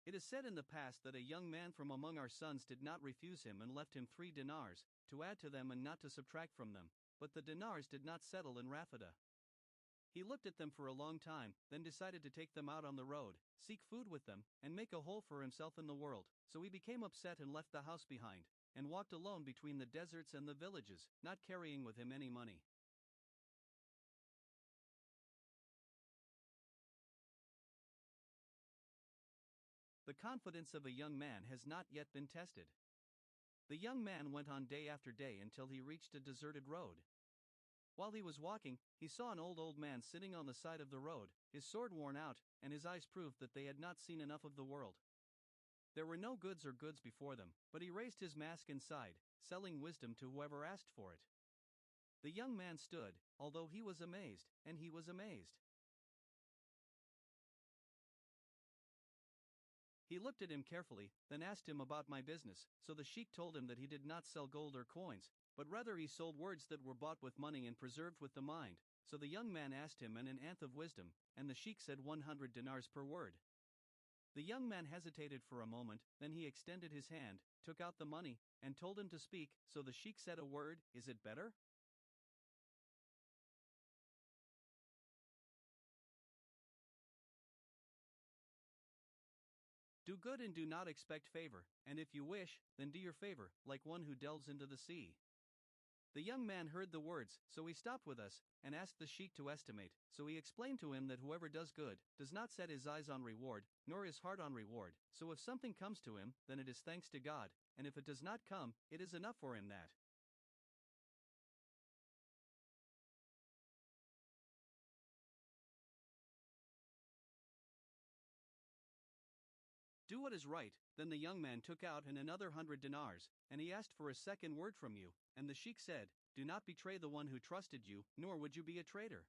It is said in the past that a young man from among our sons did not refuse him and left him 3 dinars, to add to them and not to subtract from them, but the dinars did not settle in Rafida. He looked at them for a long time, then decided to take them out on the road, seek food with them, and make a hole for himself in the world, so he became upset and left the house behind, and walked alone between the deserts and the villages, not carrying with him any money. The confidence of a young man has not yet been tested. The young man went on day after day until he reached a deserted road. While he was walking, he saw an old man sitting on the side of the road, his sword worn out, and his eyes proved that they had not seen enough of the world. There were no goods before them, but he raised his mask and sighed, selling wisdom to whoever asked for it. The young man stood, although he was amazed, and he was amazed. He looked at him carefully, then asked him about my business, so the sheikh told him that he did not sell gold or coins, but rather he sold words that were bought with money and preserved with the mind. So the young man asked him an nth of wisdom, and the sheikh said 100 dinars per word. The young man hesitated for a moment, then he extended his hand, took out the money, and told him to speak, so the sheikh said a word, "Is it better?" Do good and do not expect favor, and if you wish, then do your favor, like one who delves into the sea. The young man heard the words, so he stopped with us, and asked the sheikh to estimate, so he explained to him that whoever does good, does not set his eyes on reward, nor his heart on reward, so if something comes to him, then it is thanks to God, and if it does not come, it is enough for him that. Do what is right. Then the young man took out another 100 dinars, and he asked for a second word from you, and the sheikh said, "Do not betray the one who trusted you, nor would you be a traitor."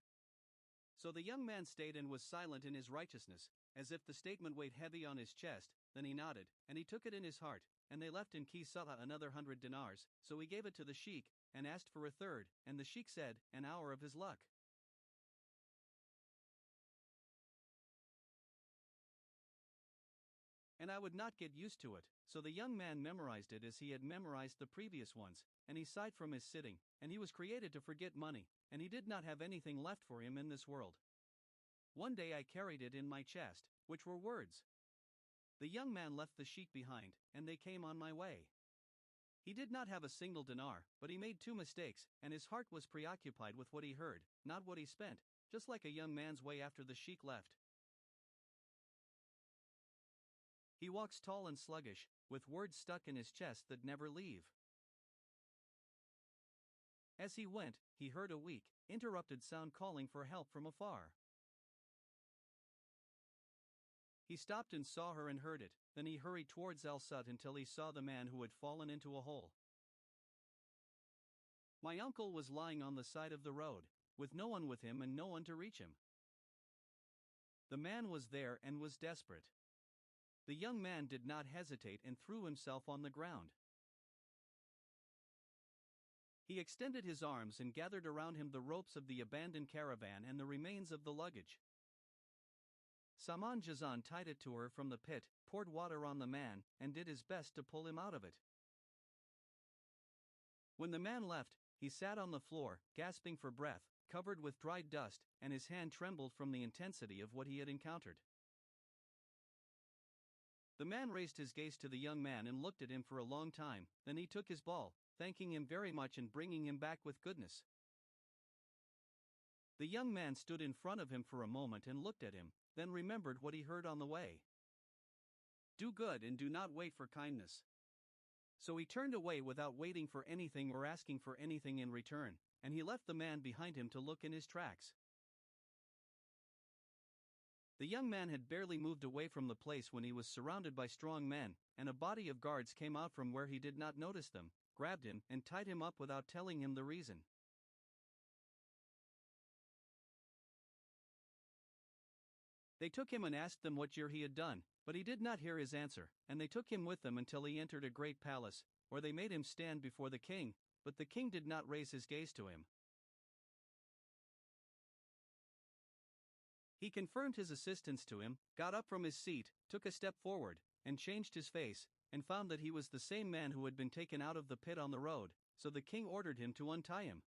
So the young man stayed and was silent in his righteousness, as if the statement weighed heavy on his chest. Then he nodded, and he took it in his heart, and they left in Kisala another 100 dinars, so he gave it to the sheikh, and asked for a third, and the sheikh said, "An hour of his luck." And I would not get used to it, so the young man memorized it as he had memorized the previous ones, and he sighed from his sitting, and he was created to forget money, and he did not have anything left for him in this world. One day I carried it in my chest, which were words. The young man left the sheikh behind, and they came on my way. He did not have a single dinar, but he made 2 mistakes, and his heart was preoccupied with what he heard, not what he spent, just like a young man's way after the sheikh left. He walks tall and sluggish, with words stuck in his chest that never leave. As he went, he heard a weak, interrupted sound calling for help from afar. He stopped and saw her and heard it, then he hurried towards Al-Sut until he saw the man who had fallen into a hole. My uncle was lying on the side of the road, with no one with him and no one to reach him. The man was there and was desperate. The young man did not hesitate and threw himself on the ground. He extended his arms and gathered around him the ropes of the abandoned caravan and the remains of the luggage. Saman Jazan tied it to her from the pit, poured water on the man, and did his best to pull him out of it. When the man left, he sat on the floor, gasping for breath, covered with dried dust, and his hand trembled from the intensity of what he had encountered. The man raised his gaze to the young man and looked at him for a long time, then he took his ball, thanking him very much and bringing him back with goodness. The young man stood in front of him for a moment and looked at him, then remembered what he heard on the way. Do good and do not wait for kindness. So he turned away without waiting for anything or asking for anything in return, and he left the man behind him to look in his tracks. The young man had barely moved away from the place when he was surrounded by strong men, and a body of guards came out from where he did not notice them, grabbed him, and tied him up without telling him the reason. They took him and asked him what year he had done, but he did not hear his answer, and they took him with them until he entered a great palace, where they made him stand before the king, but the king did not raise his gaze to him. He confirmed his assistance to him, got up from his seat, took a step forward, and changed his face, and found that he was the same man who had been taken out of the pit on the road, so the king ordered him to untie him.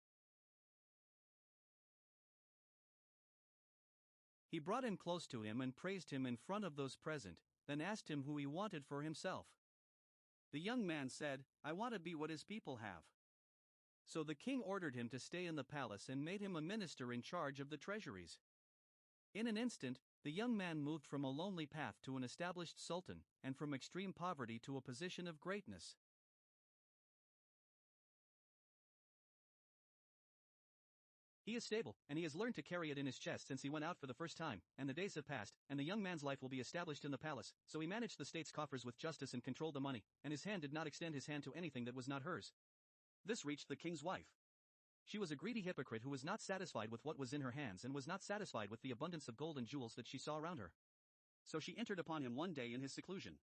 He brought him close to him and praised him in front of those present, then asked him who he wanted for himself. The young man said, "I want to be what his people have." So the king ordered him to stay in the palace and made him a minister in charge of the treasuries. In an instant, the young man moved from a lonely path to an established sultan, and from extreme poverty to a position of greatness. He is stable, and he has learned to carry it in his chest since he went out for the first time, and the days have passed, and the young man's life will be established in the palace, so he managed the state's coffers with justice and controlled the money, and his hand did not extend his hand to anything that was not hers. This reached the king's wife. She was a greedy hypocrite who was not satisfied with what was in her hands and was not satisfied with the abundance of gold and jewels that she saw around her. So she entered upon him one day in his seclusion.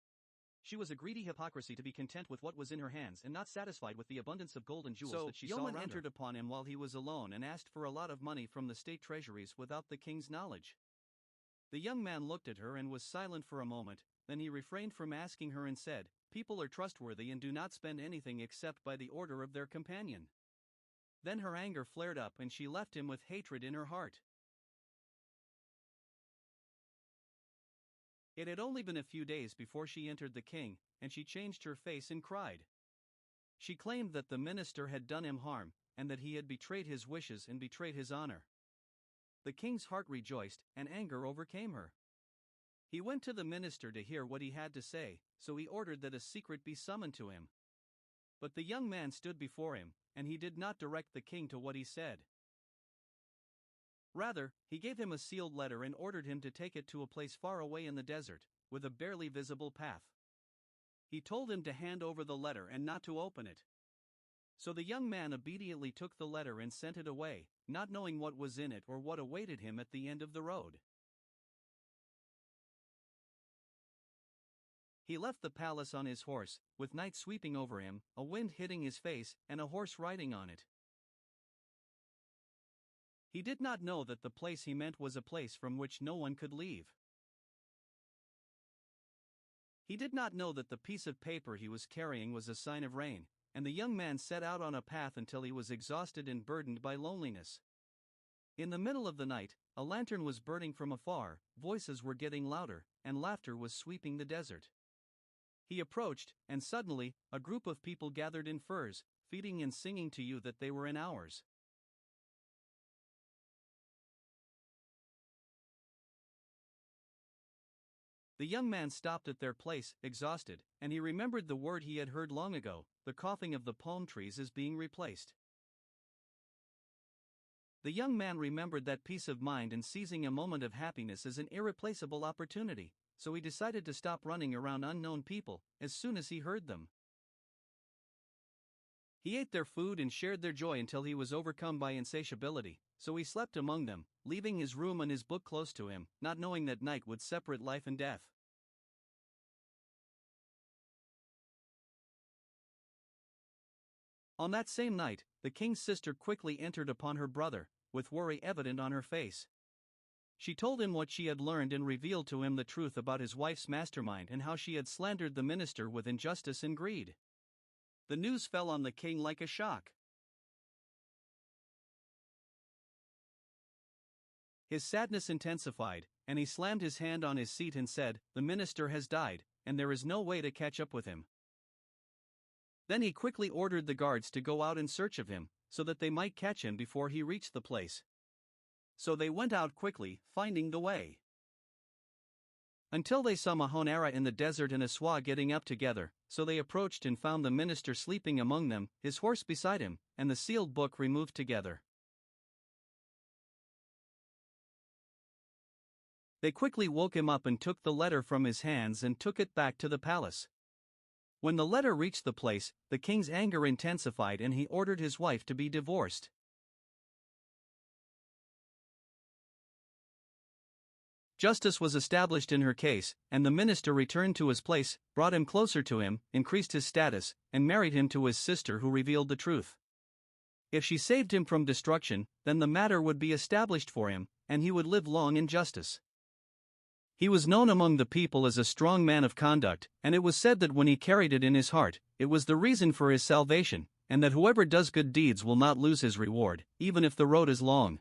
She was a greedy hypocrisy to be content with what was in her hands and not satisfied with the abundance of gold and jewels that she saw around her. So entered upon him while he was alone and asked for a lot of money from the state treasuries without the king's knowledge. The young man looked at her and was silent for a moment, then he refrained from asking her and said, "People are trustworthy and do not spend anything except by the order of their companion." Then her anger flared up and she left him with hatred in her heart. It had only been a few days before she entered the king, and she changed her face and cried. She claimed that the minister had done him harm, and that he had betrayed his wishes and betrayed his honor. The king's heart rejoiced, and anger overcame her. He went to the minister to hear what he had to say, so he ordered that a secret be summoned to him. But the young man stood before him, and he did not direct the king to what he said. Rather, he gave him a sealed letter and ordered him to take it to a place far away in the desert, with a barely visible path. He told him to hand over the letter and not to open it. So the young man obediently took the letter and sent it away, not knowing what was in it or what awaited him at the end of the road. He left the palace on his horse, with night sweeping over him, a wind hitting his face, and a horse riding on it. He did not know that the place he meant was a place from which no one could leave. He did not know that the piece of paper he was carrying was a sign of rain, and the young man set out on a path until he was exhausted and burdened by loneliness. In the middle of the night, a lantern was burning from afar, voices were getting louder, and laughter was sweeping the desert. He approached, and suddenly, a group of people gathered in furs, feeding and singing to you that they were in ours. The young man stopped at their place, exhausted, and he remembered the word he had heard long ago, the coughing of the palm trees is being replaced. The young man remembered that peace of mind and seizing a moment of happiness as an irreplaceable opportunity, so he decided to stop running around unknown people as soon as he heard them. He ate their food and shared their joy until he was overcome by insatiability, so he slept among them, leaving his room and his book close to him, not knowing that night would separate life and death. On that same night, the king's sister quickly entered upon her brother, with worry evident on her face. She told him what she had learned and revealed to him the truth about his wife's mastermind and how she had slandered the minister with injustice and greed. The news fell on the king like a shock. His sadness intensified, and he slammed his hand on his seat and said, "The minister has died, and there is no way to catch up with him." Then he quickly ordered the guards to go out in search of him, so that they might catch him before he reached the place. So they went out quickly, finding the way. Until they saw Mahonara in the desert and Aswa getting up together, so they approached and found the minister sleeping among them, his horse beside him, and the sealed book removed together. They quickly woke him up and took the letter from his hands and took it back to the palace. When the letter reached the place, the king's anger intensified and he ordered his wife to be divorced. Justice was established in her case, and the minister returned to his place, brought him closer to him, increased his status, and married him to his sister who revealed the truth. If she saved him from destruction, then the matter would be established for him, and he would live long in justice. He was known among the people as a strong man of conduct, and it was said that when he carried it in his heart, it was the reason for his salvation, and that whoever does good deeds will not lose his reward, even if the road is long.